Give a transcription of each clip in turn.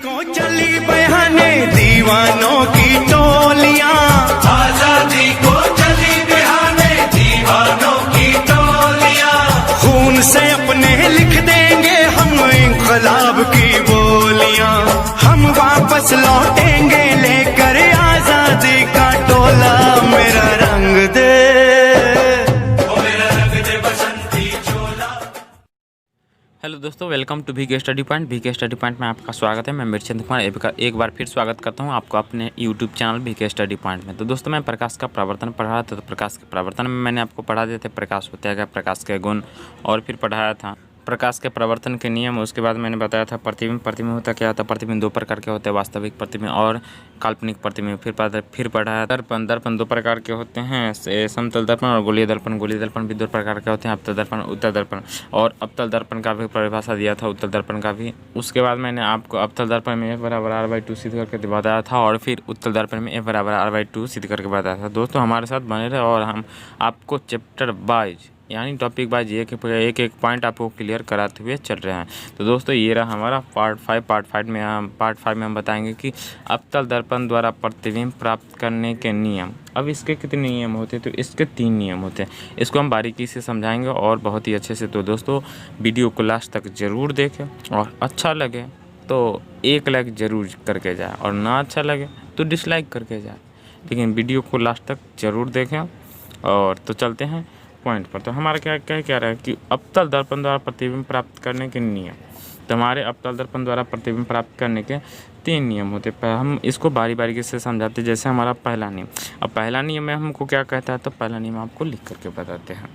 को चली बयाने दीवानों की टोलियां, आजादी को चली बहाने दीवानों की टोलियां, खून से अपने लिख देंगे हम इंकलाब की बोलियां। हम वापस लौटेंगे लेकर आजादी का टोला, मेरा रंग दे ओ मेरा रंग दे बसंती चोला। हेलो दोस्तों, welcome to VK study point. VK study point में आपका स्वागत है। मैं मिर्चेंद्र कुमार एक बार फिर स्वागत करता हूं आपको अपने YouTube channel VK study point में। तो दोस्तों, मैं प्रकाश का प्रवर्तन पढ़ा रहा था। तो प्रकाश के प्रवर्तन में मैंने आपको पढ़ा दिए थे प्रकाश होता है क्या, प्रकाश के गुण, और फिर पढ़ाया था प्रकाश के प्रवर्तन के नियम। उसके बाद मैंने बताया था प्रतिबिंब। प्रतिबिंब होता क्या होता है? प्रतिबिंब दो प्रकार के होते हैं, वास्तविक प्रतिबिंब और काल्पनिक प्रतिबिंब। फिर पढ़ाया दर्पण। दर्पण दो प्रकार के होते हैं, समतल दर्पण और गोलीय दर्पण। गोलीय दर्पण भी दो प्रकार के होते हैं, अवतल दर्पण, उत्तल दर्पण। और अवतल दर्पण का भी परिभाषा दिया था, उत्तल दर्पण का भी। उसके बाद मैंने आपको अवतल दर्पण में F=R/2 सिद्ध करके बताया था, और फिर उत्तल दर्पण में F=R/2 सिद्ध करके बताया था। दोस्तों, हमारे साथ बने रहे और हम आपको चैप्टर वाइज यानी टॉपिक वाइज एक एक पॉइंट आपको क्लियर कराते हुए चल रहे हैं। तो दोस्तों, ये रहा हमारा पार्ट 5 में हम बताएंगे कि अवतल दर्पण द्वारा प्रतिबिंब प्राप्त करने के नियम। अब इसके कितने नियम होते हैं? तो इसके 3 नियम होते हैं। इसको हम बारीकी से समझाएंगे और बहुत ही अच्छे से। तो दोस्तों, वीडियो को लास्ट तक ज़रूर देखें, और अच्छा लगे तो एक लाइक ज़रूर करके जाए, और ना अच्छा लगे तो डिसलाइक करके जाए, लेकिन वीडियो को लास्ट तक ज़रूर देखें। और तो चलते हैं पॉइंट पर। तो हमारा क्या रहा है कि अवतल दर्पण द्वारा प्रतिबिंब प्राप्त करने के नियम। तो हमारे अवतल दर्पण द्वारा प्रतिबिंब प्राप्त करने के 3 नियम होते हैं। हम इसको बारी से समझाते हैं। जैसे हमारा पहला नियम। अब पहला नियम में हमको क्या कहता है? तो पहला नियम आपको लिख करके बताते हैं।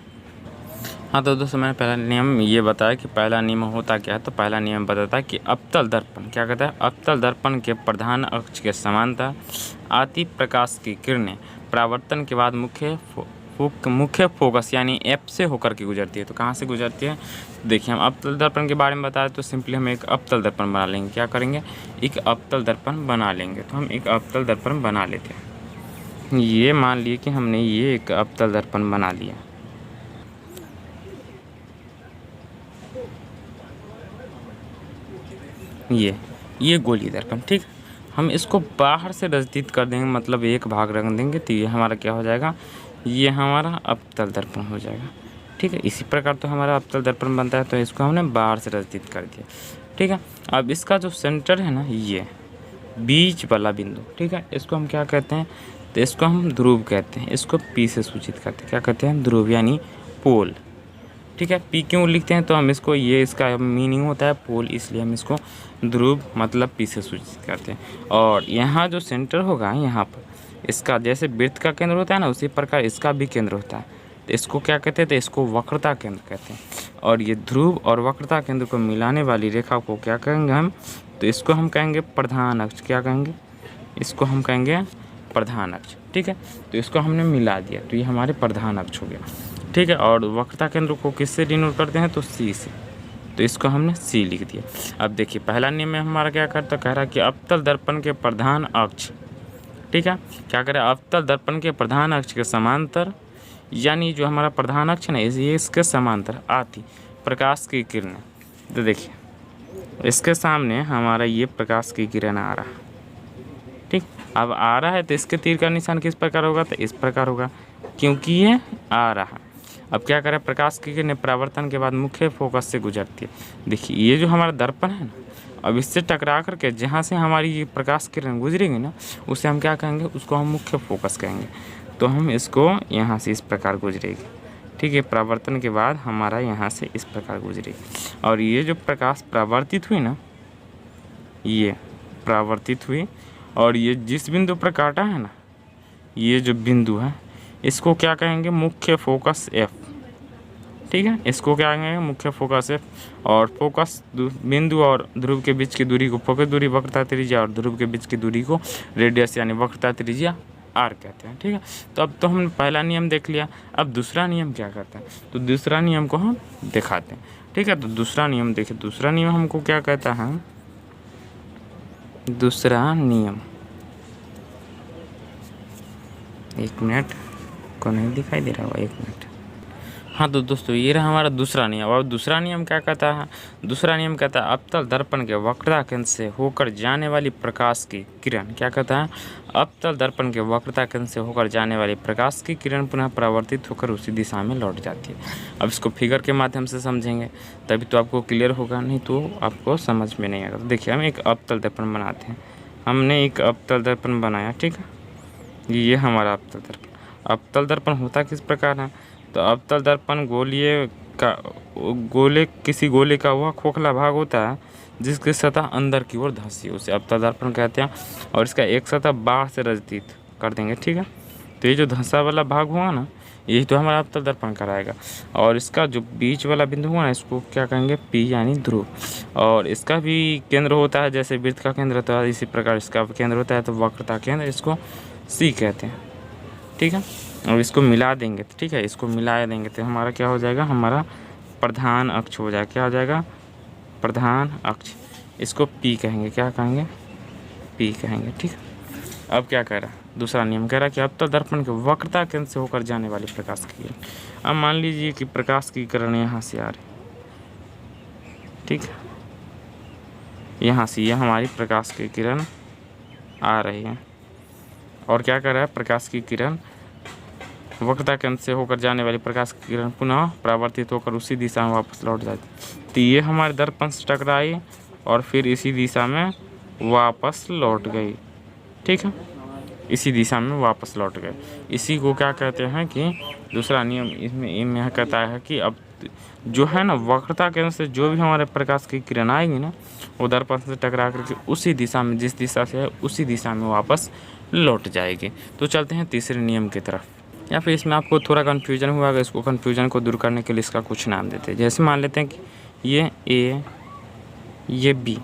हाँ, तो दोस्तों, मैंने पहला नियम ये बताया कि पहला नियम होता क्या है। तो पहला नियम बताता है कि अवतल दर्पण क्या कहता है? अवतल दर्पण के प्रधान अक्ष के समांतर आती प्रकाश की किरणें परावर्तन के बाद मुख्य फोकस यानी एफ से होकर के गुजरती है। तो कहाँ से गुजरती है? देखिए, हम अवतल दर्पण के बारे में बताएं तो सिंपली हम एक अवतल दर्पण बना लेंगे। क्या करेंगे? एक अवतल दर्पण बना लेंगे। तो हम एक अवतल दर्पण बना लेते हैं। ये मान लिए कि हमने ये एक अवतल दर्पण बना लिया। ये गोलीय दर्पण, ठीक। हम इसको बाहर से रचित कर देंगे, मतलब एक भाग रख देंगे। तो ये हमारा क्या हो जाएगा? ये हमारा अवतल दर्पण हो जाएगा, ठीक है। इसी प्रकार तो हमारा अवतल दर्पण बनता है। तो इसको हमने बाहर से रचित कर दिया, ठीक है। अब इसका जो सेंटर है ना, ये बीच वाला बिंदु, ठीक है, इसको हम क्या कहते हैं? तो इसको हम ध्रुव कहते हैं। इसको पी से सूचित करते हैं। क्या कहते हैं? ध्रुव यानी पोल, ठीक है। पी क्यों लिखते हैं? तो हम इसको, ये इसका मीनिंग होता है पोल, इसलिए हम इसको ध्रुव मतलब पी से सूचित करते हैं। और यहाँ जो सेंटर होगा, यहाँ पर इसका जैसे वृत्त का केंद्र होता है ना, उसी प्रकार इसका भी केंद्र होता है। तो इसको क्या कहते हैं? तो इसको वक्रता केंद्र कहते हैं। और ये ध्रुव और वक्रता केंद्र को मिलाने वाली रेखा को क्या कहेंगे हम? तो इसको हम कहेंगे प्रधान अक्ष। क्या कहेंगे? इसको हम कहेंगे प्रधान अक्ष, ठीक है। तो इसको हमने मिला दिया, तो ये हमारे प्रधान अक्ष हो गया, ठीक है। और वक्रता केंद्र को किससे डिनोट करते हैं? तो सी से। तो इसको हमने सी लिख दिया। अब देखिए, पहला नियम में हमारा क्या करता? कह रहा है कि अवतल दर्पण के प्रधान अक्ष, ठीक है, क्या करें? अवतल दर्पण के प्रधान अक्ष के समांतर, यानी जो हमारा प्रधान अक्ष है ना, ये इसके समांतर आती प्रकाश की किरणें। तो देखिए, इसके सामने हमारा ये प्रकाश की किरण आ रहा है, ठीक। अब आ रहा है तो इसके तीर का निशान किस प्रकार होगा? तो इस प्रकार होगा, क्योंकि ये आ रहा है। अब क्या करें? प्रकाश की किरणें परावर्तन के बाद मुख्य फोकस से गुजरती है। देखिए, ये जो हमारा दर्पण है ना, अब इससे टकरा करके जहाँ से हमारी ये प्रकाश किरण गुजरेगी ना, उसे हम क्या कहेंगे? उसको हम मुख्य फोकस कहेंगे। तो हम इसको यहाँ से इस प्रकार गुजरेगी, ठीक है। परावर्तन के बाद हमारा यहाँ से इस प्रकार गुजरेगी। और ये जो प्रकाश परावर्तित हुई ना, ये परावर्तित हुई, और ये जिस बिंदु पर काटा है ना, ये जो बिंदु है, इसको क्या कहेंगे? मुख्य फोकस एफ, ठीक है। इसको क्या कहेंगे? मुख्य फोकस एफ। और फोकस बिंदु और ध्रुव के बीच की दूरी को फोकस दूरी वक्रता त्रिज्या, और ध्रुव के बीच की दूरी को रेडियस यानी वक्रता त्रिज्या आर कहते हैं, ठीक है। तो अब तो हमने पहला नियम देख लिया। अब दूसरा नियम क्या कहता है? तो दूसरा नियम को हम दिखाते हैं, ठीक है। तो दूसरा नियम देखिए, दूसरा नियम हमको क्या कहता है? दूसरा नियम, एक मिनट को नहीं दिखाई दे रहा होगा, एक मिनट। हाँ तो दोस्तों ये रहा हमारा दूसरा नियम। और दूसरा नियम क्या कहता है? दूसरा नियम कहता है अवतल दर्पण के वक्रता केंद्र से होकर जाने वाली प्रकाश की किरण, क्या कहता है? अवतल दर्पण के वक्रता केंद्र से होकर जाने वाली प्रकाश की किरण पुनः परावर्तित होकर उसी दिशा में लौट जाती है। अब इसको फिगर के माध्यम से समझेंगे तभी तो आपको क्लियर होगा, नहीं तो आपको समझ में नहीं आएगा। तो देखिए हम एक अवतल दर्पण बनाते हैं। हमने एक अवतल दर्पण बनाया, ठीक है। ये हमारा अवतल दर्पण। अवतल दर्पण होता किस प्रकार है? तो अवतल दर्पण किसी गोले का वह खोखला भाग होता है जिसकी सतह अंदर की ओर धंसी है, उसे अवतल दर्पण कहते हैं। और इसका एक सतह बाढ़ से रचित कर देंगे, ठीक है। तो ये जो धंसा वाला भाग हुआ ना, यही तो हमारा अवतल दर्पण कराएगा। और इसका जो बीच वाला बिंदु हुआ ना, इसको क्या कहेंगे? पी यानी ध्रुव। और इसका भी केंद्र होता है, जैसे वृत्त का केंद्र होता है इसी प्रकार इसका केंद्र होता है, तो वक्रता केंद्र इसको सी कहते हैं, ठीक है। अब इसको मिला देंगे, ठीक है, इसको मिला देंगे तो हमारा क्या हो जाएगा? हमारा प्रधान अक्ष हो जाएगा। क्या हो जाएगा? प्रधान अक्ष। इसको पी कहेंगे, क्या कहेंगे? पी कहेंगे, ठीक है। अब क्या कह रहा है? दूसरा नियम कह रहा है कि अवतल दर्पण के वक्रता केंद्र से होकर जाने वाली प्रकाश की किरण। अब मान लीजिए कि प्रकाश की किरण यहाँ से आ रही, ठीक है, यहाँ से ये हमारी प्रकाश की किरण आ रही है। और क्या कर रहा है? प्रकाश की किरण वक्रता केंद्र से होकर जाने वाली प्रकाश की किरण पुनः परावर्तित होकर उसी दिशा में वापस लौट जाती। तो ये हमारे दर्पण से टकराई और फिर इसी दिशा में वापस लौट गई, ठीक है, इसी दिशा में वापस लौट गए। इसी को क्या कहते हैं कि दूसरा नियम इसमें यह कहता है कि अब जो है ना, वक्रता केंद्र से जो भी हमारे प्रकाश की किरण आएगी ना, वो दर्पण से टकरा करके उसी दिशा में, जिस दिशा से है उसी दिशा में वापस लौट जाएगी। तो चलते हैं तीसरे नियम की तरफ। या फिर इसमें आपको थोड़ा कन्फ्यूजन हुआ, अगर इसको कन्फ्यूजन को दूर करने के लिए इसका कुछ नाम देते हैं। जैसे मान लेते हैं कि ये ए, ये बी,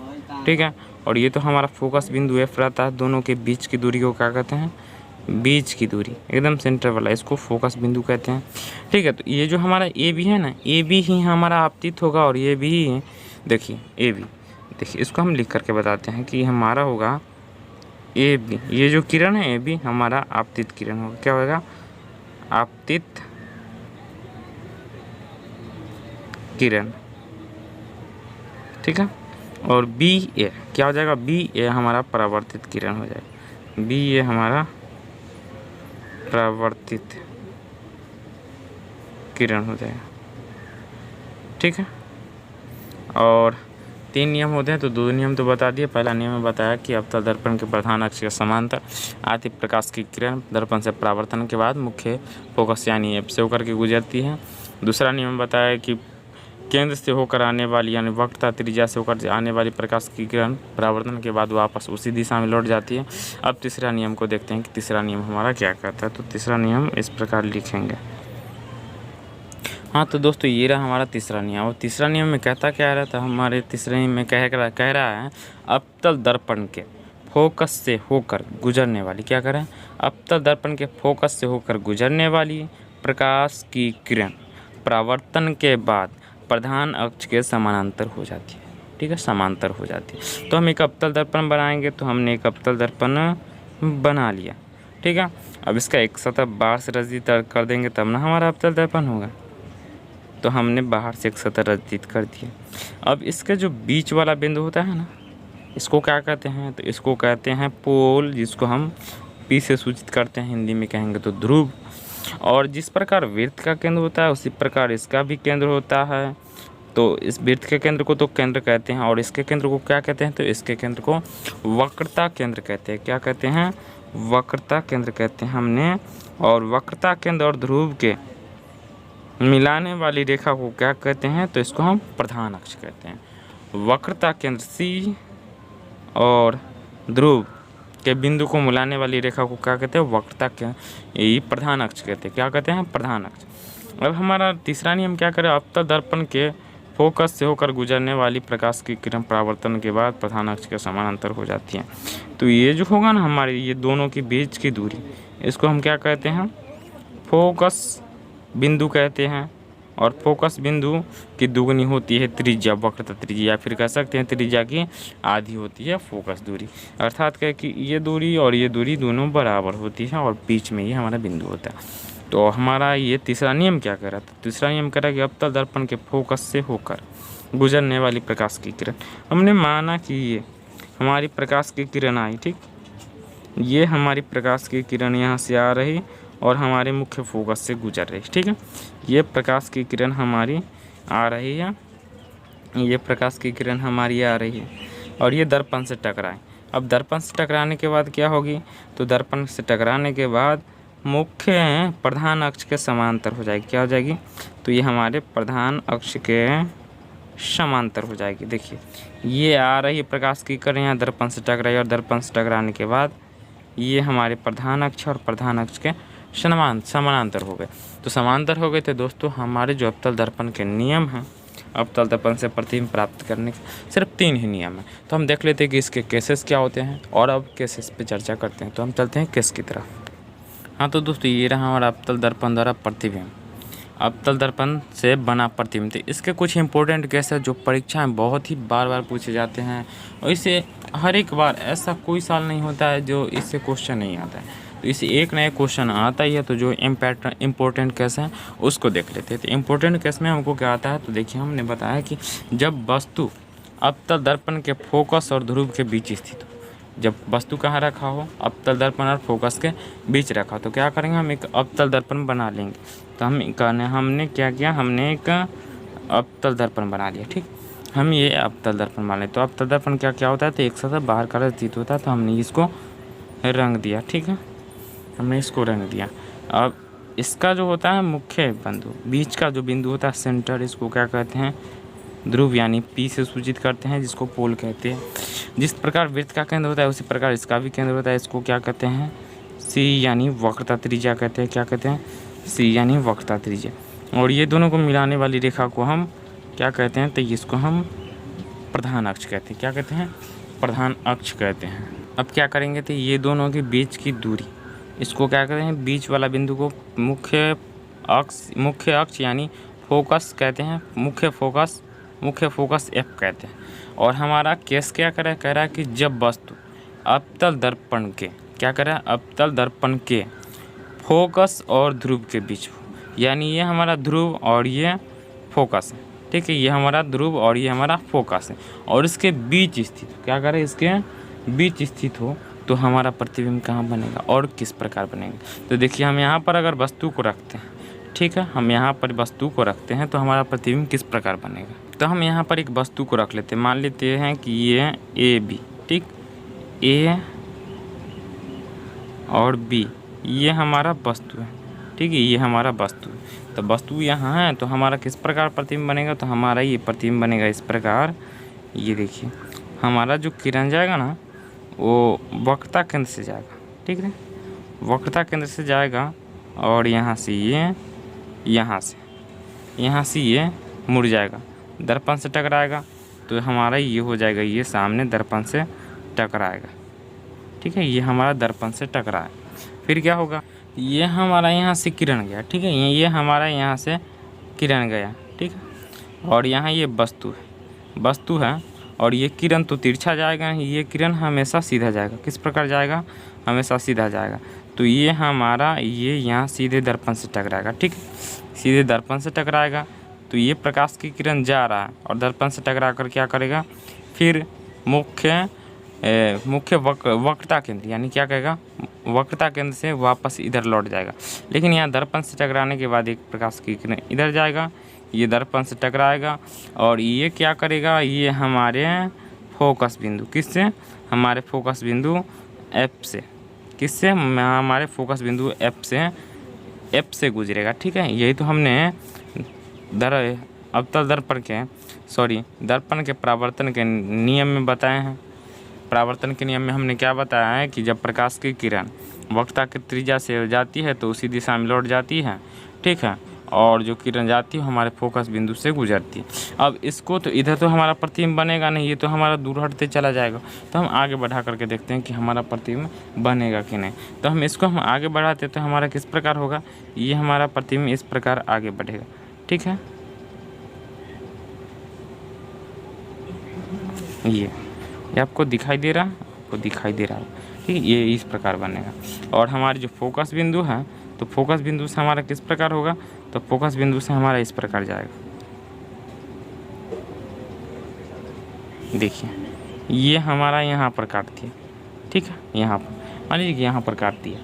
ठीक है, और ये तो हमारा फोकस बिंदु एफ रहता है। दोनों के बीच की दूरी को क्या कहते हैं? बीच की दूरी, एकदम सेंटर वाला, इसको फोकस बिंदु कहते हैं, ठीक है। तो ये जो हमारा ए बी है ना, ए बी ही हमारा आपतित होगा और ये भी है, देखिए ए बी, देखिए इसको हम लिख करके बताते हैं कि हमारा होगा ए बी। ये जो किरण है ए बी हमारा आपतित किरण होगा। क्या होगा? आपतित किरण, ठीक है। और बी ए क्या हो जाएगा? बी ए हमारा परावर्तित किरण हो जाएगा। बी ए हमारा परावर्तित किरण हो जाएगा, ठीक है। और 3 नियम होते हैं, तो 2 नियम तो बता दिए। पहला नियम में बताया कि अवतल दर्पण के प्रधान अक्ष के समांतर आती प्रकाश की किरण दर्पण से परावर्तन के बाद मुख्य फोकस यानी एफ से होकर के गुजरती है। दूसरा नियम बताया कि केंद्र से होकर आने वाली यानी वक्रता त्रिज्या से होकर आने वाली प्रकाश की किरण परावर्तन के बाद वापस उसी दिशा में लौट जाती है। अब तीसरा नियम को देखते हैं कि तीसरा नियम हमारा क्या कहता है। तो तीसरा नियम इस प्रकार लिखेंगे। हाँ तो दोस्तों ये रहा हमारा तीसरा नियम। और तीसरा नियम में कहता क्या रहता है? हमारे तीसरे नियम में कह रहा है अवतल दर्पण के फोकस से होकर गुजरने वाली, क्या करें? अवतल दर्पण के फोकस से होकर गुजरने वाली प्रकाश की किरण परावर्तन के बाद प्रधान अक्ष के समानांतर हो जाती है, ठीक है, समांतर हो जाती है। तो हम एक अवतल दर्पण बनाएंगे, तो हमने एक अवतल दर्पण बना लिया, ठीक है। अब इसका एक सतह बाहर से रचित कर देंगे तब ना हमारा अवतल दर्पण होगा। तो हमने बाहर से एक सतह रचित कर दिया। अब इसका जो बीच वाला बिंदु होता है ना, इसको क्या कहते हैं? तो इसको कहते हैं पोल, जिसको हम पी से सूचित करते हैं, हिंदी में कहेंगे तो ध्रुव। और जिस प्रकार वृत्त का केंद्र होता है उसी प्रकार इसका भी केंद्र होता है। तो इस वृत्त के केंद्र को तो केंद्र कहते हैं और इसके केंद्र को क्या कहते हैं? तो इसके केंद्र को वक्रता केंद्र कहते हैं। क्या कहते हैं? वक्रता केंद्र कहते हैं हमने। और वक्रता केंद्र और ध्रुव के मिलाने वाली रेखा को क्या कहते हैं? तो इसको हम प्रधान अक्ष कहते हैं। वक्रता केंद्र सी और ध्रुव के बिंदु को मिलाने वाली रेखा को क्या कहते हैं? वक्रता के यही प्रधान अक्ष कहते हैं। क्या कहते हैं? प्रधान अक्ष। अब हमारा तीसरा नियम क्या करे? अवतल दर्पण के फोकस से होकर गुजरने वाली प्रकाश की किरण परावर्तन के बाद प्रधान अक्ष के समानांतर हो जाती है। तो ये जो होगा ना हमारे ये दोनों के बीच की दूरी, इसको हम क्या कहते हैं? फोकस बिंदु कहते हैं। और फोकस बिंदु की दुगनी होती है त्रिज्या, वक्रता त्रिज्या, या फिर कह सकते हैं त्रिज्या की आधी होती है फोकस दूरी। अर्थात क्या कि ये दूरी और ये दूरी दोनों बराबर होती है और बीच में ही हमारा बिंदु होता है। तो हमारा ये तीसरा नियम क्या कह रहा था? तीसरा नियम कह रहा है कि अवतल दर्पण के फोकस से होकर गुजरने वाली प्रकाश की किरण, हमने माना कि ये हमारी प्रकाश की किरण आई, ठीक, ये हमारी प्रकाश की किरण यहाँ से आ रही और हमारे मुख्य फोकस से गुजर रही, ठीक है। ये प्रकाश की किरण हमारी आ रही है, ये प्रकाश की किरण हमारी आ रही है और ये दर्पण से टकराए। अब दर्पण से टकराने के बाद क्या होगी? तो दर्पण से टकराने के बाद मुख्य प्रधान अक्ष के समांतर हो जाएगी। क्या हो जाएगी? तो ये हमारे प्रधान अक्ष के समांतर हो जाएगी। देखिए ये आ रही है प्रकाश की किरण, यहाँ दर्पण से टकराई और दर्पण से टकराने के बाद ये हमारे प्रधान अक्ष और प्रधान अक्ष के समानांतर हो गए। तो समांतर हो गए थे दोस्तों। हमारे जो अवतल दर्पण के नियम हैं, अवतल दर्पण से प्रतिबिंब प्राप्त करने के सिर्फ 3 ही नियम हैं। तो हम देख लेते हैं कि इसके केसेस क्या होते हैं और अब केसेस पे चर्चा करते हैं। तो हम चलते हैं केस की तरफ। हाँ तो दोस्तों ये रहा हमारा अवतल दर्पण द्वारा प्रतिबिंब, अवतल दर्पण से बना प्रतिबिंब। तो इसके कुछ इंपॉर्टेंट केस है जो परीक्षा में बहुत ही बार पूछे जाते हैं और इसे हर एक बार, ऐसा कोई साल नहीं होता है जो इससे क्वेश्चन नहीं आता है। तो इसे एक नया क्वेश्चन आता ही है। तो जो इम्पोर्टेंट केस है उसको देख लेते हैं। तो इम्पोर्टेंट केस में हमको क्या आता है? तो देखिए हमने बताया कि जब वस्तु अवतल दर्पण के फोकस और ध्रुव के बीच स्थित हो, जब वस्तु कहाँ रखा हो? अवतल दर्पण और फोकस के बीच रखा, तो क्या करेंगे? हम एक अवतल दर्पण बना लेंगे। तो हमने क्या किया? हमने एक अवतल दर्पण बना लिया, ठीक। हम ये अवतल दर्पण मान लें। तो अवतल दर्पण क्या होता है? तो एक साथ बाहर का स्थित होता है। तो हमने इसको रंग दिया, ठीक है, हमने इसको रंग दिया। अब इसका जो होता है मुख्य बिंदु, बीच का जो बिंदु होता है सेंटर, इसको क्या कहते हैं? ध्रुव यानी P से सूचित करते हैं, जिसको पोल कहते हैं। जिस प्रकार वृत्त का केंद्र होता है उसी प्रकार इसका भी केंद्र होता है। इसको क्या कहते हैं? C यानी वक्रता त्रिज्या कहते हैं। क्या कहते हैं? C यानी वक्रता त्रिज्या। और ये दोनों को मिलाने वाली रेखा को हम क्या कहते हैं? तो इसको हम प्रधान अक्ष कहते हैं। क्या कहते हैं? प्रधान अक्ष कहते हैं। अब क्या करेंगे? तो ये दोनों के बीच की दूरी, इसको क्या कहते हैं? बीच वाला बिंदु को मुख्य अक्ष यानी फोकस कहते हैं। मुख्य फोकस F कहते हैं। और हमारा केस क्या कह रहा है कि जब वस्तु अवतल दर्पण के क्या कह रहा है? अवतल दर्पण के फोकस और ध्रुव के बीच हो, यानी ये हमारा ध्रुव और ये फोकस है, ठीक है। ये हमारा ध्रुव और ये हमारा फोकस है और इसके बीच स्थित, क्या कह रहे हैं? इसके बीच स्थित हो तो हमारा प्रतिबिंब कहाँ बनेगा और किस प्रकार बनेगा? तो देखिए हम यहाँ पर अगर वस्तु को रखते हैं, ठीक है, हम यहाँ पर वस्तु को रखते हैं तो हमारा प्रतिबिंब किस प्रकार बनेगा? तो हम यहाँ पर एक वस्तु को रख लेते हैं। मान लेते हैं कि ये AB, ठीक, A और B ये हमारा वस्तु है, ठीक है, ये हमारा वस्तु है। तो वस्तु यहाँ है तो हमारा किस प्रकार प्रतिबिंब बनेगा? तो हमारा ये प्रतिबिंब बनेगा इस प्रकार। ये देखिए हमारा जो किरण जाएगा ना वो वक्रता केंद्र से जाएगा, ठीक है, वक्रता केंद्र से जाएगा और यहाँ से ये मुड़ जाएगा, दर्पण से टकराएगा। तो हमारा ये हो जाएगा, ये सामने दर्पण से टकराएगा, ठीक है, ये हमारा दर्पण से टकराए। फिर क्या होगा? ये हमारा यहाँ से किरण गया, ठीक है, ये हमारा यहाँ से किरण गया, ठीक है, और यहाँ ये वस्तु है और ये किरण तो तिरछा जाएगा, ये किरण हमेशा सीधा जाएगा। किस प्रकार जाएगा? हमेशा सीधा जाएगा। तो ये हमारा ये यहाँ सीधे दर्पण से टकराएगा, ठीक है, सीधे दर्पण से टकराएगा। तो ये प्रकाश की किरण जा रहा है और दर्पण से टकरा कर क्या करेगा? फिर मुख्य वक्रता केंद्र यानी क्या कहेगा? वक्रता केंद्र से वापस इधर लौट जाएगा। लेकिन यहाँ दर्पण से टकराने के बाद एक प्रकाश की किरण इधर जाएगा, ये दर्पण से टकराएगा और ये क्या करेगा? ये हमारे फोकस बिंदु, किससे? हमारे फोकस बिंदु F से, किससे? हमारे फोकस बिंदु F से गुजरेगा, ठीक है। यही तो हमने अवतल दर्पण के परावर्तन के नियम में बताए हैं। परावर्तन के नियम में हमने क्या बताया है कि जब प्रकाश की किरण वक्रता की त्रिज्या से जाती है तो उसी दिशा में लौट जाती है, ठीक है, और जो किरण जाती है हमारे फोकस बिंदु से गुजरती है। अब इसको तो इधर तो हमारा प्रतिबिंब बनेगा नहीं, ये तो हमारा दूर हटते चला जाएगा। तो हम आगे बढ़ा करके देखते हैं कि हमारा प्रतिबिंब बनेगा कि नहीं। तो हम इसको आगे बढ़ाते तो हमारा किस प्रकार होगा? ये हमारा प्रतिबिंब इस प्रकार आगे बढ़ेगा, ठीक है। ये आपको दिखाई दे रहा है? आपको दिखाई दे रहा है, ठीक है, ये इस प्रकार बनेगा। और हमारी जो फोकस बिंदु है तो फोकस बिंदु से हमारा किस प्रकार होगा, तो फोकस बिंदु से हमारा इस प्रकार जाएगा। देखिए ये हमारा यहाँ पर काट दिया, ठीक है, यहाँ पर मान लीजिए कि यहाँ पर काट दिया।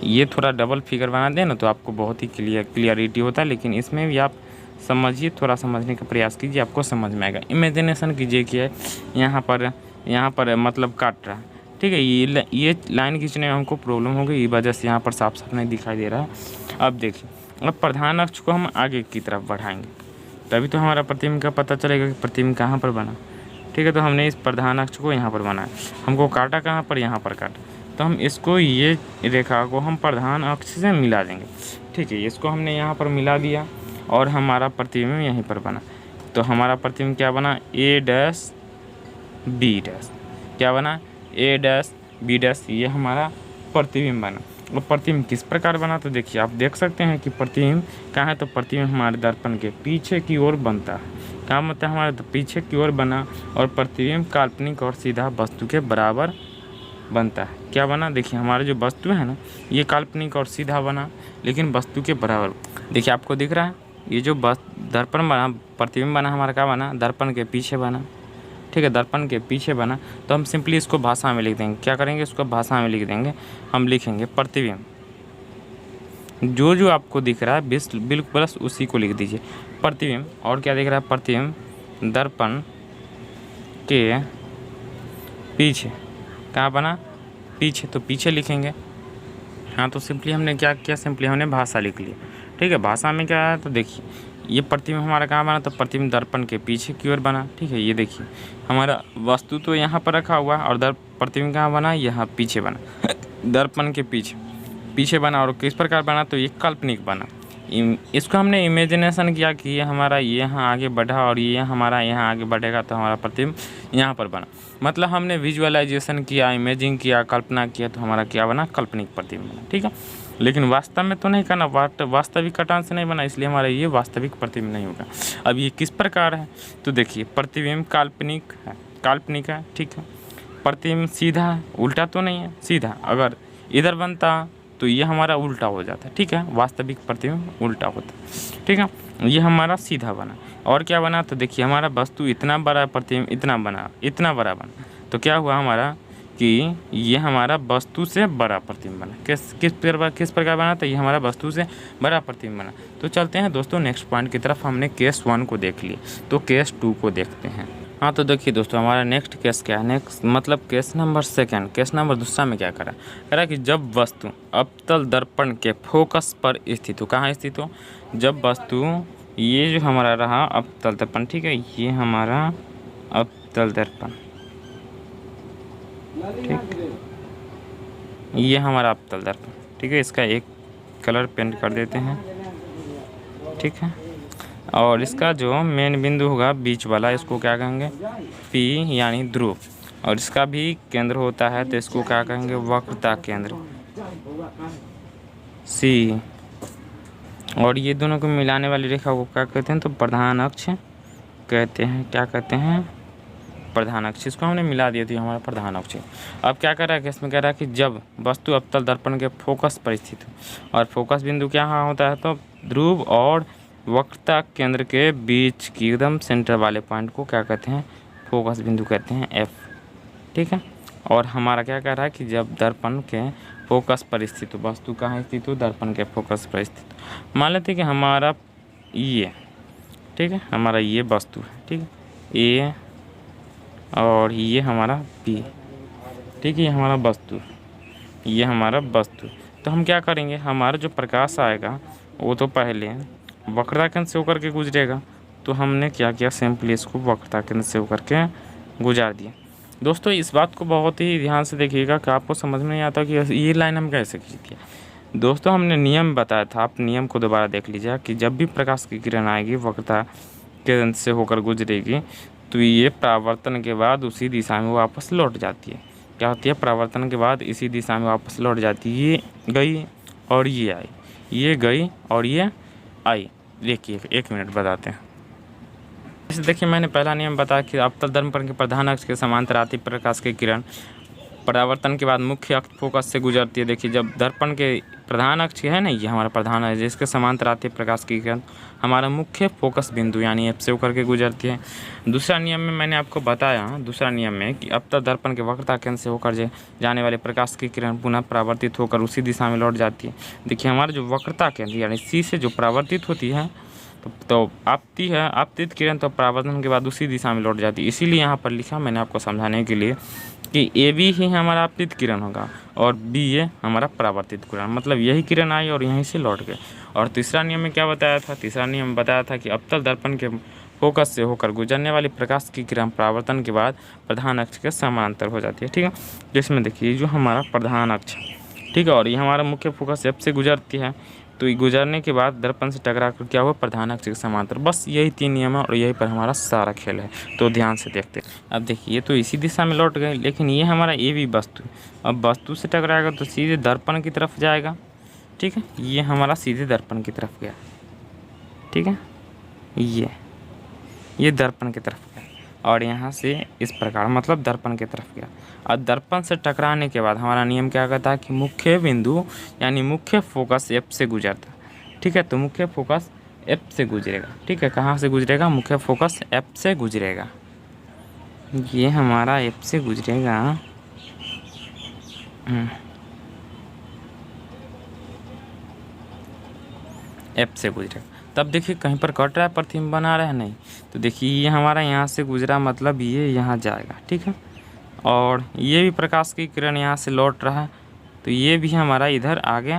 ये थोड़ा डबल फिगर बना दें ना तो आपको बहुत ही क्लियरिटी होता है, लेकिन इसमें भी आप समझिए, थोड़ा समझने का प्रयास कीजिए, आपको समझ में आएगा। इमेजिनेशन कीजिए कि यहाँ पर मतलब काट रहा है, ठीक है। ये लाइन खींचने में हमको प्रॉब्लम हो गई, ये वजह से यहाँ पर साफ साफ नहीं दिखाई दे रहा है। अब देखिए, अब प्रधान अक्ष को हम आगे की तरफ बढ़ाएंगे, तभी तो हमारा प्रतिबिंब का पता चलेगा कि प्रतिबिंब कहाँ पर बना, ठीक है। तो हमने इस प्रधान अक्ष को यहाँ पर बनाया, हमको काटा कहाँ पर, यहाँ पर काटा, तो हम इसको, ये रेखा को हम प्रधान अक्ष से मिला देंगे, ठीक है। इसको हमने यहाँ पर मिला दिया और हमारा प्रतिबिंब यहीं पर बना। तो हमारा प्रतिबिंब क्या बना, ए डैश बी डैश, क्या बना, ए डैश बी डैश, ये हमारा प्रतिबिंब बना। और प्रतिबिंब किस प्रकार बना, तो देखिए आप देख सकते हैं कि प्रतिबिंब कहाँ है, तो प्रतिबिंब हमारे दर्पण के पीछे की ओर बनता है। क्या मतलब हमारे पीछे की ओर बना, और प्रतिबिंब काल्पनिक और सीधा वस्तु के बराबर बनता है। क्या बना, देखिए हमारे जो वस्तु है ना, ये काल्पनिक और सीधा बना, लेकिन वस्तु के बराबर। देखिए आपको दिख रहा है, ये जो दर्पण बना, प्रतिबिंब बना, हमारा क्या बना, दर्पण के पीछे बना, ठीक है, दर्पण के पीछे बना। तो हम सिंपली इसको भाषा में लिख देंगे, क्या करेंगे, इसको भाषा में लिख देंगे। हम लिखेंगे प्रतिबिंब, जो आपको दिख रहा है बिल्कुल बस उसी को लिख दीजिए, प्रतिबिंब। और क्या दिख रहा है, प्रतिबिंब दर्पण के पीछे, कहाँ बना, पीछे, तो पीछे लिखेंगे। हाँ, तो सिंपली हमने क्या किया, सिंपली हमने भाषा लिख ली, ठीक है। भाषा में क्या है, तो देखिए ये प्रतिबिंब हमारा कहाँ बना, तो प्रतिबिंब दर्पण के पीछे की ओर बना, ठीक है। ये देखिए हमारा वस्तु तो यहाँ पर रखा हुआ है, और प्रतिबिंब कहाँ बना, यहाँ पीछे बना, दर्पण के पीछे बना। और किस प्रकार बना, तो ये काल्पनिक बना। इसको हमने इमेजिनेशन किया कि ये हमारा यहाँ आगे बढ़ा और ये हमारा यहाँ आगे बढ़ेगा, तो हमारा प्रतिबिंब यहाँ पर बना। मतलब हमने विजुअलाइजेशन किया, इमेजिंग किया, कल्पना किया, तो हमारा क्या बना, काल्पनिक प्रतिबिंब बना, ठीक है। लेकिन वास्तव में तो नहीं करना, वास्तविक कटान से नहीं बना, इसलिए हमारा ये वास्तविक प्रतिबिंब नहीं होगा। अब ये किस प्रकार है, तो देखिए प्रतिबिंब काल्पनिक है, ठीक है। प्रतिबिंब सीधा है, उल्टा तो नहीं है, सीधा। अगर इधर बनता तो ये हमारा उल्टा हो जाता है, ठीक है। वास्तविक प्रतिबिंब उल्टा होता है, ठीक है। ये हमारा सीधा बना। और क्या बना, तो देखिए हमारा वस्तु इतना बड़ा, प्रतिबिंब इतना बड़ा बना, तो क्या हुआ हमारा कि ये हमारा वस्तु से बड़ा प्रतिबिंब बना। किस प्रकार बना, तो ये हमारा वस्तु से बड़ा प्रतिबिंब बना। तो चलते हैं दोस्तों नेक्स्ट पॉइंट की तरफ। हमने केस 1 को देख लिए, तो केस 2 को देखते हैं। हाँ, तो देखिए दोस्तों हमारा नेक्स्ट केस क्या है, नेक्स्ट मतलब केस नंबर 2। केस नंबर 2 में क्या करा कि जब वस्तु अवतल दर्पण के फोकस पर स्थित हो, कहाँ स्थित हो, जब वस्तु ये जो हमारा रहा अवतल दर्पण, ठीक है, ये हमारा अवतल दर्पण, ठीक, ये हमारा अवतल दर्पण, ठीक है। इसका एक कलर पेंट कर देते हैं, ठीक है। और इसका जो मेन बिंदु होगा बीच वाला, इसको क्या कहेंगे, पी यानी ध्रुव। और इसका भी केंद्र होता है, तो इसको क्या कहेंगे, वक्रता केंद्र, सी। और ये दोनों को मिलाने वाली रेखा को क्या कहते हैं, तो प्रधान अक्ष कहते हैं। क्या कहते हैं, प्रधान अक्ष। इसको हमने मिला दिया, तो हमारा प्रधान अक्ष। अब क्या कर रहा है कि इसमें कह रहा है कि जब वस्तु अवतल दर्पण के फोकस पर स्थित हो, और फोकस बिंदु क्या होता है, तो ध्रुव और वक्रता केंद्र के बीच की एकदम सेंटर वाले पॉइंट को क्या कहते हैं, फोकस बिंदु कहते हैं, एफ, ठीक है। और हमारा क्या कह रहा है कि जब दर्पण के फोकस पर स्थित हो, वस्तु कहाँ स्थित हो, दर्पण के फोकस पर स्थित। मान लेते हैं कि हमारा ये, ठीक है, हमारा ये वस्तु है, ठीक है, ए और ये हमारा बी, ठीक है, ये हमारा वस्तु, ये हमारा वस्तु। तो हम क्या करेंगे, हमारा जो प्रकाश आएगा वो तो पहले वक्रता केंद्र से होकर के गुजरेगा। तो हमने क्या किया, सिंपली इसको वक्रता केंद्र से होकर के गुजार दिया। दोस्तों इस बात को बहुत ही ध्यान से देखिएगा कि आपको समझ में नहीं आता कि ये लाइन हम कैसे खींच दिया। दोस्तों हमने नियम बताया था, आप नियम को दोबारा देख लीजिए कि जब भी प्रकाश की किरण आएगी वक्रता केंद्र से होकर गुजरेगी, तो ये परावर्तन के बाद उसी दिशा में वापस लौट जाती है। क्या होती है, परावर्तन के बाद इसी दिशा में वापस लौट जाती है। ये गई और ये आई, ये गई और ये आई। देखिए 1 मिनट बताते हैं। जैसे देखिए मैंने पहला नियम बताया कि अवतल दर्पण के प्रधान अक्ष के समांतर आती प्रकाश की किरण परावर्तन के बाद मुख्य अक्ष फोकस से गुजरती है। देखिए जब दर्पण के प्रधान अक्ष है ना, ये हमारा प्रधान है जिसके समांतर आती है प्रकाश की किरण, हमारा मुख्य फोकस बिंदु यानी एफ से होकर के गुजरती है। दूसरा नियम में मैंने आपको बताया, दूसरा नियम में कि अपतल दर्पण के वक्रता केंद्र से होकर जाने वाले प्रकाश की किरण पुनः परावर्तित होकर उसी दिशा में लौट जाती है। देखिए हमारा जो वक्रता केंद्र यानी सी से जो परावर्तित होती है तो आपतित किरण तो परावर्तन के बाद उसी दिशा में लौट जाती है। इसीलिए यहाँ पर लिखा मैंने आपको समझाने के लिए कि ए बी ही हमारा आपतित किरण होगा और बी ये हमारा परावर्तित किरण, मतलब यही किरण आई और यहीं से लौट गए। और तीसरा नियम में क्या बताया था, तीसरा नियम बताया था कि अपतल दर्पण के फोकस से होकर गुजरने वाली प्रकाश की किरण परावर्तन के बाद प्रधान अक्ष के समांतर हो जाती है। ठीक है, जिसमें देखिए जो हमारा प्रधान अक्ष, ठीक है, और ये हमारा मुख्य फोकस एफ से गुजरती है, तो ये गुजरने के बाद दर्पण से टकरा कर क्या हुआ, प्रधान अक्ष के समांतर। बस यही 3 नियम है और यही पर हमारा सारा खेल है। तो ध्यान से देखते हैं। अब देखिए ये तो इसी दिशा में लौट गए, लेकिन ये हमारा ए भी वस्तु है। अब वस्तु से टकराएगा तो सीधे दर्पण की तरफ जाएगा। ठीक है, ये हमारा सीधे दर्पण की तरफ गया। ठीक है, ये दर्पण की तरफ गया और यहाँ से इस प्रकार मतलब दर्पण की तरफ गया। और दर्पण से टकराने के बाद हमारा नियम क्या कहता है कि मुख्य बिंदु यानी मुख्य फोकस एफ से गुजरता है। ठीक है, तो मुख्य फोकस एफ से गुजरेगा। ठीक है, कहाँ से गुजरेगा, मुख्य फोकस एफ से गुजरेगा। ये हमारा एफ से गुजरेगा, एफ से गुजरेगा। तब देखिए कहीं पर कट रहा है, प्रतिबिंब बना रहा है नहीं, तो देखिए ये हमारा यहाँ से गुजरा मतलब ये यहाँ जाएगा। ठीक है, और ये भी प्रकाश की किरण यहाँ से लौट रहा है, तो ये भी हमारा इधर आगे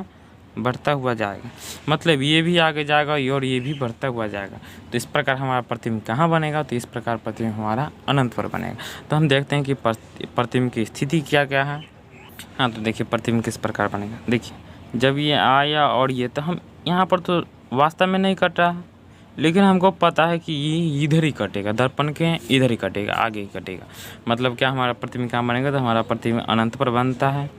बढ़ता हुआ जाएगा, मतलब ये भी आगे जाएगा और ये भी बढ़ता हुआ जाएगा। तो इस प्रकार हमारा प्रतिबिंब कहाँ बनेगा, तो इस प्रकार प्रतिबिंब हमारा अनंत पर बनेगा। तो हम देखते हैं कि प्रतिबिंब की स्थिति क्या क्या है। हाँ, तो देखिए प्रतिबिंब किस प्रकार बनेगा। देखिए जब ये आया और ये, तो हम यहाँ पर तो वास्तव में नहीं कट रहा है, लेकिन हमको पता है कि ये इधर ही कटेगा, दर्पण के इधर ही कटेगा, आगे ही कटेगा। मतलब क्या हमारा प्रतिबिंब कहाँ बनेगा, तो हमारा प्रतिबिंब अनंत पर बनता है,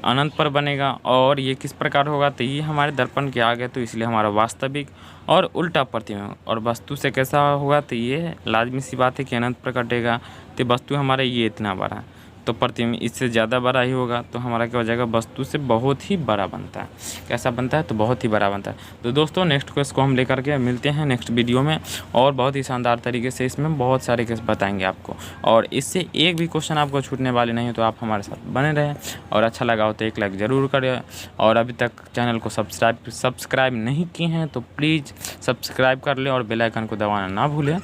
अनंत पर बनेगा। और ये किस प्रकार होगा, तो ये हमारे दर्पण के आगे, तो इसलिए हमारा वास्तविक और उल्टा प्रतिबिंब। और वस्तु से कैसा होगा, तो ये लाजमी सी बात है कि अनंत पर कटेगा। तो वस्तु हमारा ये इतना बड़ा है, तो प्रतिबिंब इससे ज़्यादा बड़ा ही होगा, तो हमारा क्या हो जाएगा, वस्तु से बहुत ही बड़ा बनता है। कैसा बनता है, तो बहुत ही बड़ा बनता है। तो दोस्तों नेक्स्ट केस को हम लेकर के मिलते हैं नेक्स्ट वीडियो में, और बहुत ही शानदार तरीके से इसमें बहुत सारे केस बताएंगे आपको, और इससे एक भी क्वेश्चन आपको छूटने वाले नहीं, तो आप हमारे साथ बने रहें। और अच्छा लगा हो तो एक लाइक ज़रूर करें, और अभी तक चैनल को सब्सक्राइब नहीं किए हैं तो प्लीज़ सब्सक्राइब कर लें और बेल आइकन को दबाना ना भूलें,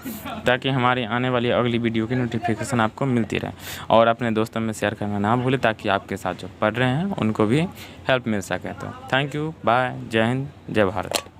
ताकि हमारी आने वाली अगली वीडियो की नोटिफिकेशन आपको मिलती रहे। और अपने दोस्तों में शेयर करना ना भूलें, ताकि आपके साथ जो पढ़ रहे हैं उनको भी हेल्प मिल सके। तो थैंक यू, बाय, जय हिंद, जय भारत।